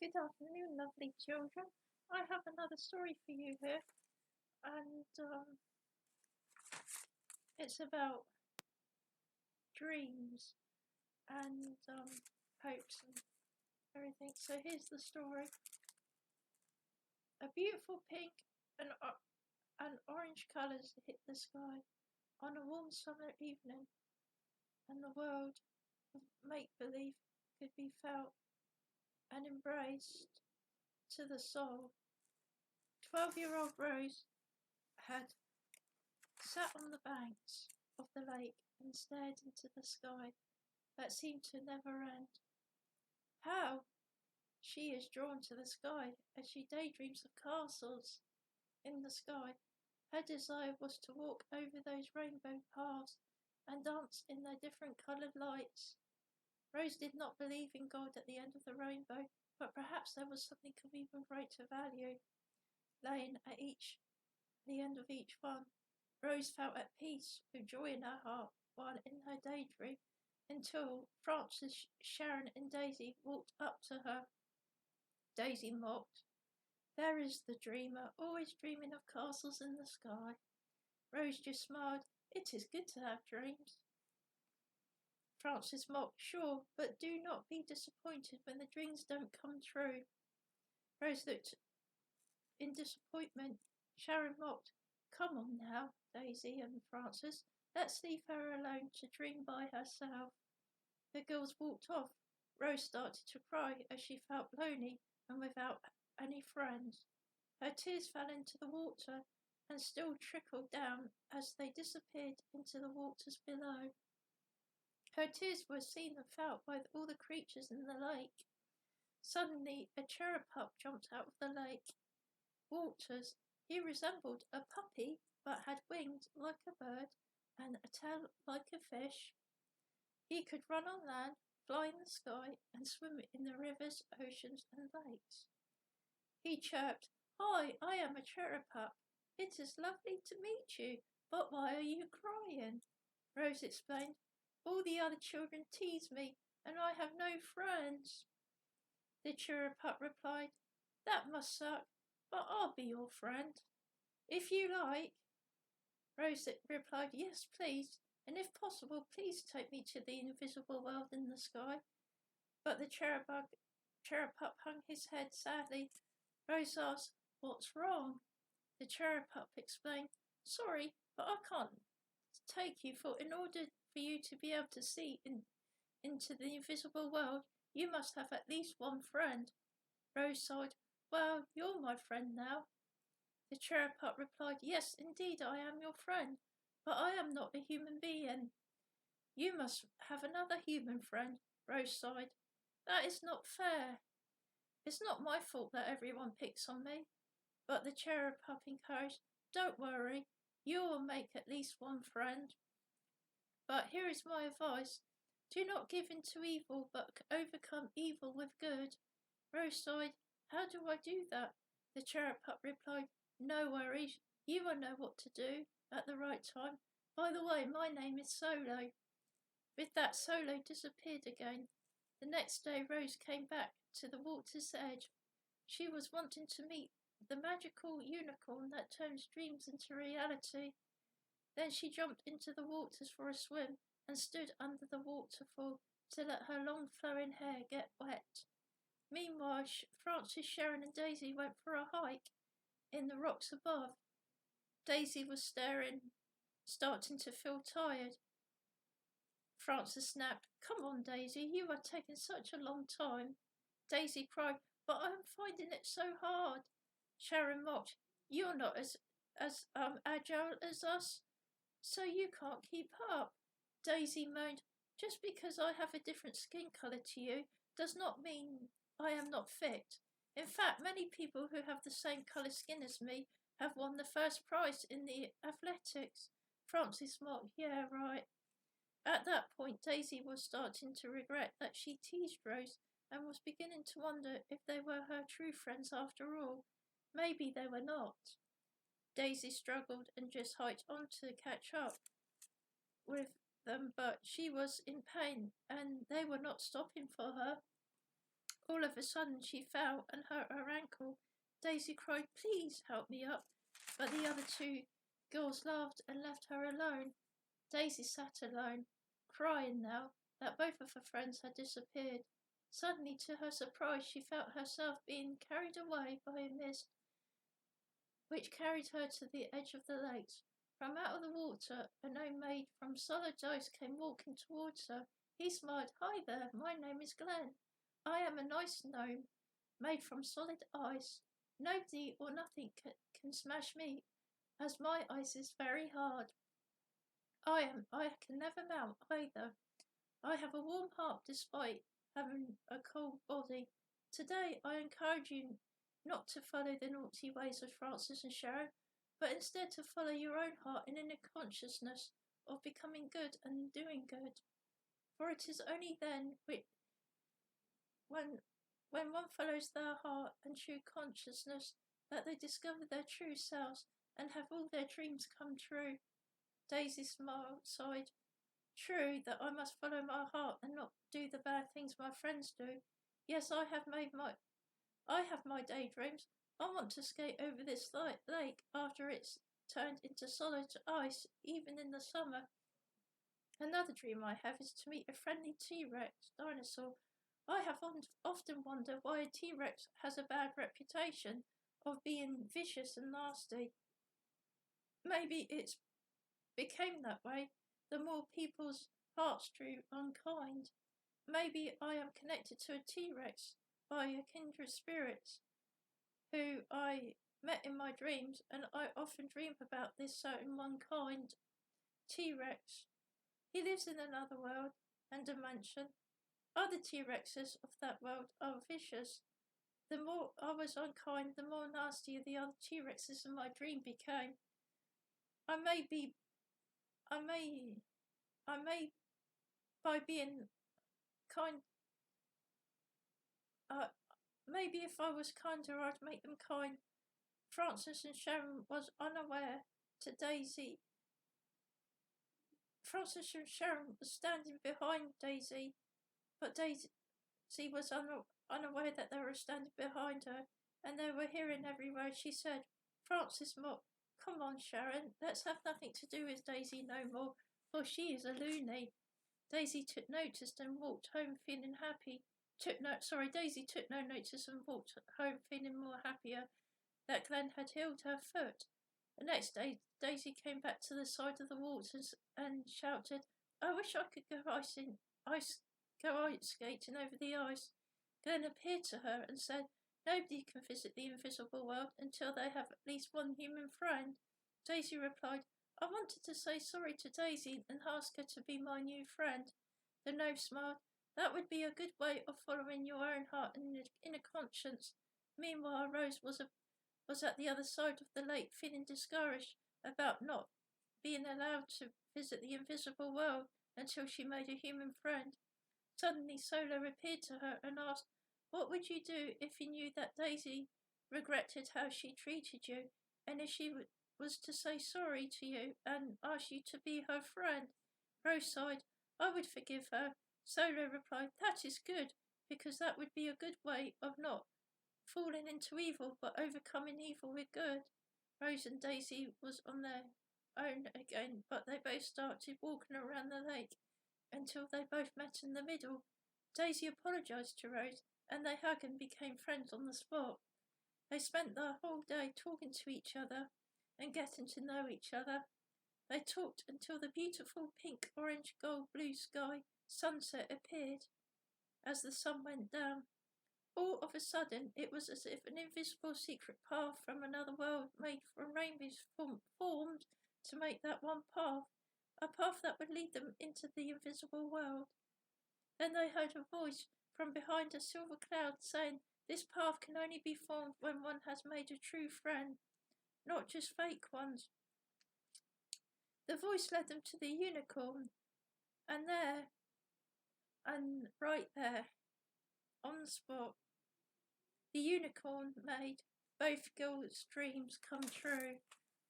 Good afternoon, lovely children. I have another story for you here, and it's about dreams and hopes and everything. So here's the story. A beautiful pink and orange colours hit the sky on a warm summer evening, and the world of make-believe could be felt and embraced to the soul. 12-year-old Rose had sat on the banks of the lake and stared into the sky that seemed to never end. How she is drawn to the sky as she daydreams of castles in the sky. Her desire was to walk over those rainbow paths and dance in their different coloured lights. Rose did not believe in God at the end of the rainbow, but perhaps there was something of even greater value lying at the end of each one. Rose felt at peace with joy in her heart while in her daydream until Frances, Sharon and Daisy walked up to her. Daisy mocked. There is the dreamer, always dreaming of castles in the sky. Rose just smiled. It is good to have dreams. Frances mocked. Sure, but do not be disappointed when the dreams don't come true. Rose looked in disappointment. Sharon mocked. Come on now, Daisy and Frances. Let's leave her alone to dream by herself. The girls walked off. Rose started to cry as she felt lonely and without any friends. Her tears fell into the water and still trickled down as they disappeared into the waters below. Her tears were seen and felt by all the creatures in the lake. Suddenly a cherub pup jumped out of the lake waters. He resembled a puppy, but had wings like a bird and a tail like a fish. He could run on land, fly in the sky, and swim in the rivers, oceans, and lakes. He chirped, Hi, I am a cherub pup. It is lovely to meet you, but why are you crying? Rose explained, All the other children tease me, and I have no friends. The cherub pup replied, That must suck, but I'll be your friend. If you like. Rose replied, Yes, please, and if possible, please take me to the invisible world in the sky. But the cherub pup hung his head sadly. Rose asked, What's wrong? The cherub pup explained, Sorry, but I can't take you, for in order for you to be able to see into the invisible world, you must have at least one friend. Rose sighed, Well, you're my friend now. The cherub pup replied, Yes, indeed, I am your friend, but I am not a human being. You must have another human friend. Rose sighed. That is not fair. It's not my fault that everyone picks on me. But the cherub pup encouraged, Don't worry, you will make at least one friend. But here is my advice. Do not give in to evil, but overcome evil with good. Rose sighed, How do I do that? The cherub pup replied, No worries, you will know what to do at the right time. By the way, my name is Solo. With that, Solo disappeared again. The next day Rose came back to the water's edge. She was wanting to meet the magical unicorn that turns dreams into reality. Then she jumped into the waters for a swim and stood under the waterfall to let her long flowing hair get wet. Meanwhile, Frances, Sharon and Daisy went for a hike in the rocks above. Daisy was starting to feel tired. Frances snapped, Come on, Daisy, you are taking such a long time. Daisy cried, But I'm finding it so hard. Sharon mocked, You're not as agile as us, so you can't keep up. Daisy moaned, Just because I have a different skin colour to you does not mean I am not fit. In fact, many people who have the same colour skin as me have won the first prize in the athletics. Frances mocked, Yeah, right. At that point, Daisy was starting to regret that she teased Rose and was beginning to wonder if they were her true friends after all. Maybe they were not. Daisy struggled and just hiked on to catch up with them, but she was in pain and they were not stopping for her. All All of a sudden she fell and hurt her ankle. Daisy cried, "Please help me up." But the other two girls laughed and left her alone. Daisy sat alone, crying now that both of her friends had disappeared. Suddenly, to her surprise, she felt herself being carried away by a mist, which carried her to the edge of the lakes. From out of the water, a gnome made from solid ice came walking towards her. He smiled. "Hi there, my name is Glenn. I am a nice gnome made from solid ice. Nobody or nothing can smash me, as my ice is very hard. I can never melt either. I have a warm heart despite having a cold body. Today I encourage you not to follow the naughty ways of Francis and Sharon, but instead to follow your own heart in a consciousness of becoming good and doing good. For it is only then when one follows their heart and true consciousness that they discover their true selves and have all their dreams come true." Daisy sighed. "True that I must follow my heart and not do the bad things my friends do. Yes, I have my daydreams. I want to skate over this lake after it's turned into solid ice, even in the summer. Another dream I have is to meet a friendly T-Rex dinosaur. I have often wondered why a T-Rex has a bad reputation of being vicious and nasty. Maybe it's became that way the more people's hearts grew unkind. Maybe I am connected to a T-Rex by a kindred spirit who I met in my dreams, and I often dream about this certain one kind T-Rex. He lives in another world and dimension. Other T-Rexes of that world are vicious. The more I was unkind, the more nastier the other T-Rexes in my dream became. I may, by being kind, maybe if I was kinder, I'd make them kind." Francis and Sharon was unaware to Daisy. Francis and Sharon was standing behind Daisy, but Daisy was unaware that they were standing behind her, and they were hearing every word she said. Francis mocked, "Come on, Sharon, let's have nothing to do with Daisy no more, for she is a loony." Daisy took notice and walked home feeling happy. Daisy took no notice and walked home feeling more happier that Glenn had healed her foot. The next day, Daisy came back to the side of the waters and shouted, "I wish I could go ice skating over the ice." Glenn appeared to her and said, "Nobody can visit the invisible world until they have at least one human friend." Daisy replied, "I wanted to say sorry to Daisy and ask her to be my new friend." The gnome smiled. "That would be a good way of following your own heart and inner conscience." Meanwhile, Rose was at the other side of the lake, feeling discouraged about not being allowed to visit the invisible world until she made a human friend. Suddenly Solo appeared to her and asked, "What would you do if you knew that Daisy regretted how she treated you, and if she was to say sorry to you and ask you to be her friend?" Rose sighed. "I would forgive her." Solo replied, "That is good, because that would be a good way of not falling into evil, but overcoming evil with good." Rose and Daisy was on their own again, but they both started walking around the lake until they both met in the middle. Daisy apologized to Rose, and they hugged and became friends on the spot. They spent the whole day talking to each other and getting to know each other. They talked until the beautiful pink, orange, gold, blue sky sunset appeared as the sun went down. All of a sudden, it was as if an invisible secret path from another world made from rainbows formed to make that one path, a path that would lead them into the invisible world. Then they heard a voice from behind a silver cloud saying, "This path can only be formed when one has made a true friend, not just fake ones." The voice led them to the unicorn, and right there, on the spot, the unicorn made both girls' dreams come true.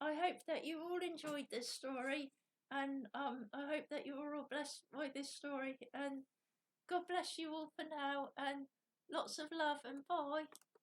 I hope that you all enjoyed this story, and I hope that you were all blessed by this story, and God bless you all for now, and Lots of love and bye.